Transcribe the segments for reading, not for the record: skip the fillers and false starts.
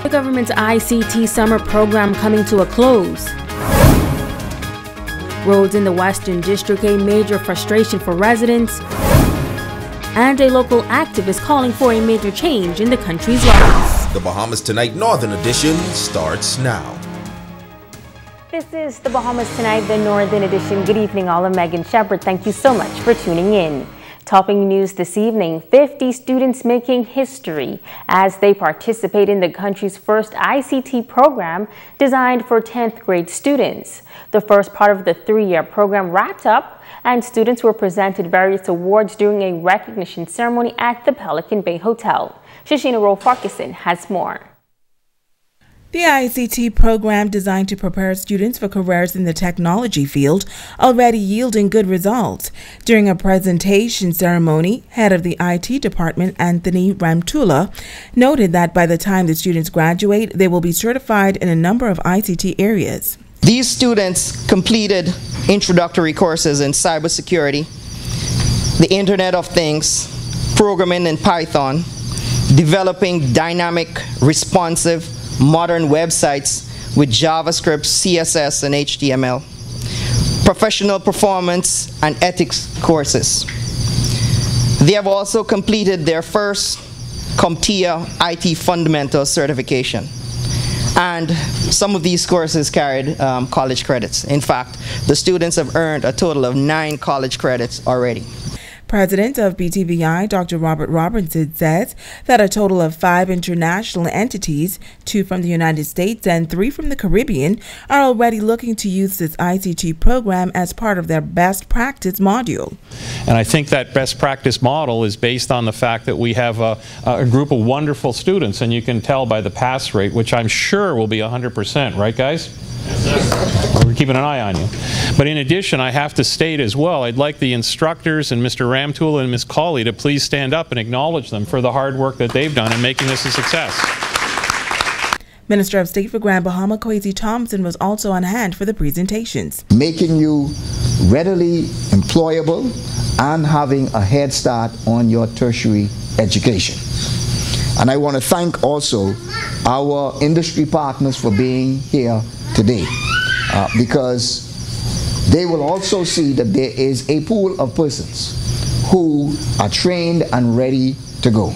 The government's ICT summer program coming to a close. Roads in the Western District, a major frustration for residents. And a local activist calling for a major change in the country's laws. The Bahamas Tonight Northern Edition starts now. This is the Bahamas Tonight, the Northern Edition. Good evening, all. I'm Megan Shepard. Thank you so much for tuning in. Topping news this evening, 50 students making history as they participate in the country's first ICT program designed for 10th grade students. The first part of the 3-year program wrapped up, and students were presented various awards during a recognition ceremony at the Pelican Bay Hotel. Shashina Rowe-Farquharson has more. The ICT program, designed to prepare students for careers in the technology field, already yielding good results. During a presentation ceremony, head of the IT department, Anthony Ramtula, noted that by the time the students graduate, they will be certified in a number of ICT areas. These students completed introductory courses in cybersecurity, the Internet of Things, programming in Python, developing dynamic, responsive, modern websites with JavaScript, CSS, and HTML, professional performance and ethics courses. They have also completed their first CompTIA IT Fundamental certification. And some of these courses carried college credits. In fact, the students have earned a total of 9 college credits already. President of BTVI, Dr. Robert Robertson, says that a total of 5 international entities, 2 from the United States and 3 from the Caribbean, are already looking to use this ICT program as part of their best practice module. And I think that best practice model is based on the fact that we have a group of wonderful students, and you can tell by the pass rate, which I'm sure will be 100%, right guys? We're keeping an eye on you. But in addition, I have to state as well, I'd like the instructors and Mr. Ramtula and Ms. Cawley to please stand up and acknowledge them for the hard work that they've done in making this a success. Minister of State for Grand Bahama, Kwesi Thompson, was also on hand for the presentations. Making you readily employable and having a head start on your tertiary education. And I want to thank also our industry partners for being here today, because they will also see that there is a pool of persons who are trained and ready to go.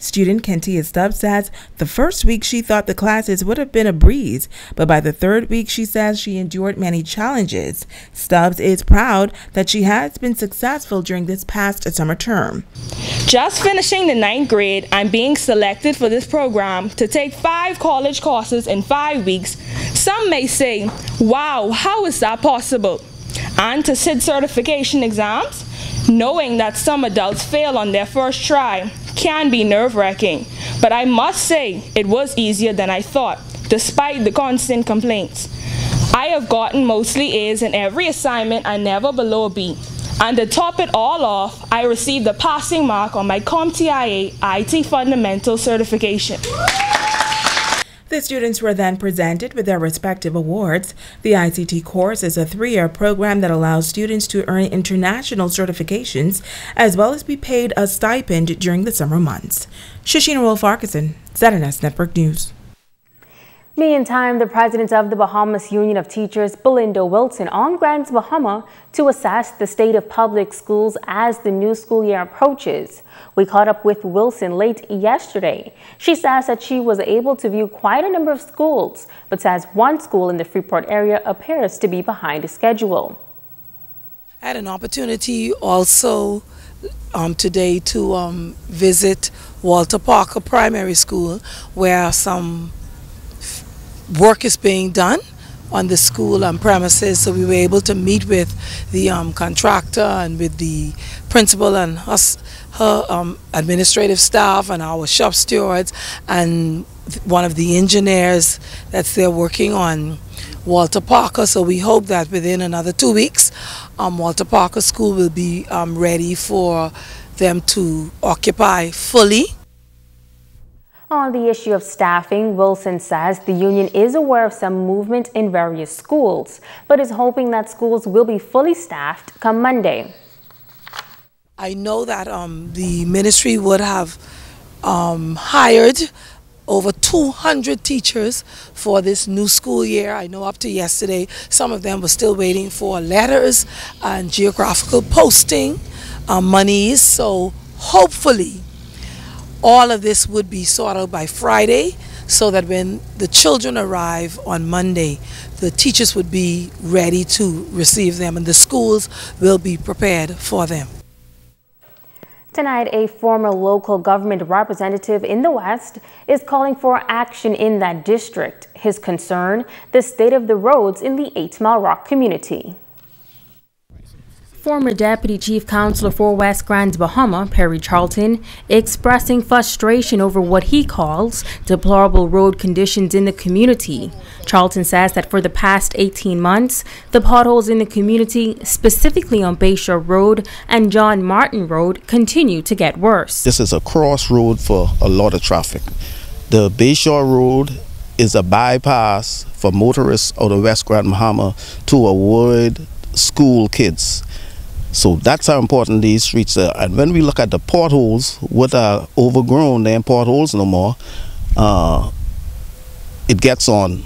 Student Kentia Stubbs says the first week she thought the classes would have been a breeze, but by the 3rd week she says she endured many challenges. Stubbs is proud that she has been successful during this past summer term. Just finishing the 9th grade and being selected for this program to take 5 college courses in 5 weeks, some may say, wow, how is that possible? And to sit certification exams, knowing that some adults fail on their first try, can be nerve-wracking, but I must say it was easier than I thought, despite the constant complaints. I have gotten mostly A's in every assignment and never below a B. And to top it all off, I received a passing mark on my CompTIA IT Fundamental certification. The students were then presented with their respective awards. The ICT course is a 3-year program that allows students to earn international certifications as well as be paid a stipend during the summer months. Shashina Rowe-Farquharson, ZNS Network News. Meantime, the president of the Bahamas Union of Teachers, Belinda Wilson, on Grants Bahama to assess the state of public schools as the new school year approaches. We caught up with Wilson late yesterday. She says that she was able to view quite a number of schools, but says one school in the Freeport area appears to be behind schedule. I had an opportunity also today to visit Walter Parker Primary School, where some work is being done on the school premises, so we were able to meet with the contractor and with the principal and her administrative staff and our shop stewards and one of the engineers that's there working on Walter Parker. So we hope that within another 2 weeks, Walter Parker School will be ready for them to occupy fully. On the issue of staffing, Wilson says the union is aware of some movement in various schools, but is hoping that schools will be fully staffed come Monday. I know that the ministry would have hired over 200 teachers for this new school year. I know up to yesterday, some of them were still waiting for letters and geographical posting monies. So hopefully all of this would be sorted out by Friday, so that when the children arrive on Monday, the teachers would be ready to receive them and the schools will be prepared for them. Tonight, a former local government representative in the West is calling for action in that district. His concern, the state of the roads in the 8 Mile Rock community. Former Deputy Chief Counselor for West Grand Bahama, Perry Charlton, expressing frustration over what he calls deplorable road conditions in the community. Charlton says that for the past 18 months, the potholes in the community, specifically on Bayshore Road and John Martin Road, continue to get worse. This is a crossroad for a lot of traffic. The Bayshore Road is a bypass for motorists out of West Grand Bahama to avoid school kids. So that's how important these streets are. And when we look at the potholes, what are overgrown, they ain't potholes no more, it gets on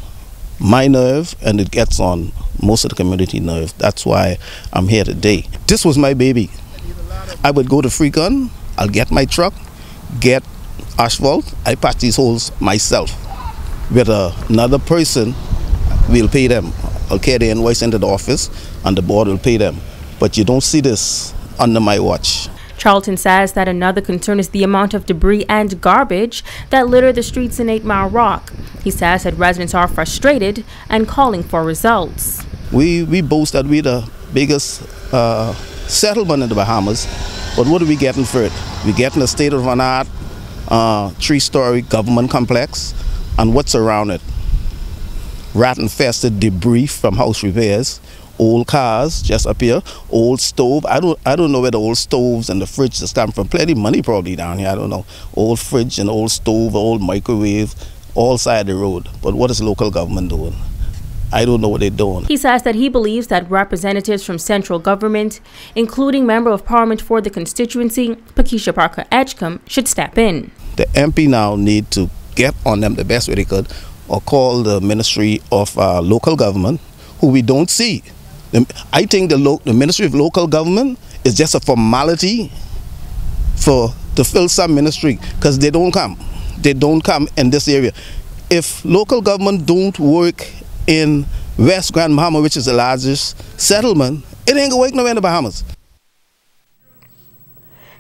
my nerve and it gets on most of the community nerve. That's why I'm here today. This was my baby. I would go to Freeport, I'll get my truck, get asphalt, I patch these holes myself. With another person, we'll pay them. I'll carry the invoice into the office and the board will pay them. But you don't see this under my watch. Charlton says that another concern is the amount of debris and garbage that litter the streets in 8 Mile Rock. He says that residents are frustrated and calling for results. We boast that we're the biggest settlement in the Bahamas, but what are we getting for it? We're getting a state-of-the-art 3-story government complex, and what's around it? Rat-infested debris from house repairs. Old cars just appear, old stove. I don't know where the old stoves and the fridge just come from. Plenty of money probably down here, I don't know. Old fridge and old stove, old microwave, all side the road. But what is local government doing? I don't know what they're doing. He says that he believes that representatives from central government, including Member of Parliament for the constituency, Pakeisha Parker Edgecombe, should step in. The MP now need to get on them the best way they could, or call the Ministry of Local Government, who we don't see. I think the Ministry of Local Government is just a formality to fill some ministry, because they don't come. They don't come in this area. If local government don't work in West Grand Bahama, which is the largest settlement, it ain't gonna work nowhere in the Bahamas.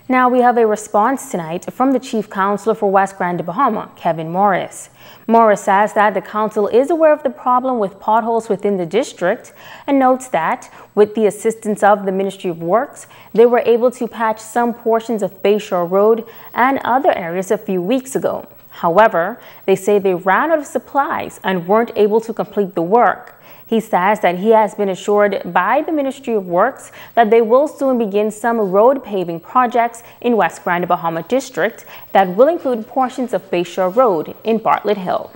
Now we have a response tonight from the Chief Counselor for West Grand Bahama, Kevin Morris. Morris says that the council is aware of the problem with potholes within the district and notes that with the assistance of the Ministry of Works, they were able to patch some portions of Bayshore Road and other areas a few weeks ago. However, they say they ran out of supplies and weren't able to complete the work. He says that he has been assured by the Ministry of Works that they will soon begin some road paving projects in West Grand Bahama District that will include portions of Bayshore Road in Bartlett Hill.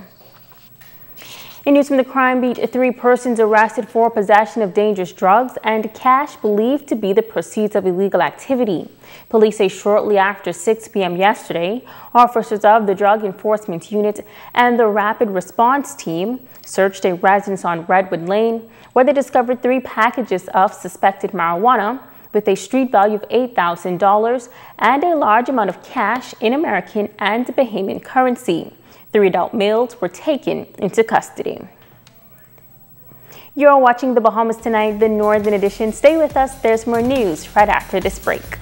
In news from the crime beat, 3 persons arrested for possession of dangerous drugs and cash believed to be the proceeds of illegal activity. Police say shortly after 6 p.m. yesterday, officers of the Drug Enforcement Unit and the Rapid Response Team searched a residence on Redwood Lane where they discovered 3 packages of suspected marijuana with a street value of $8,000 and a large amount of cash in American and Bahamian currency. 3 adult males were taken into custody. You're watching the Bahamas Tonight, the Northern Edition. Stay with us. There's more news right after this break.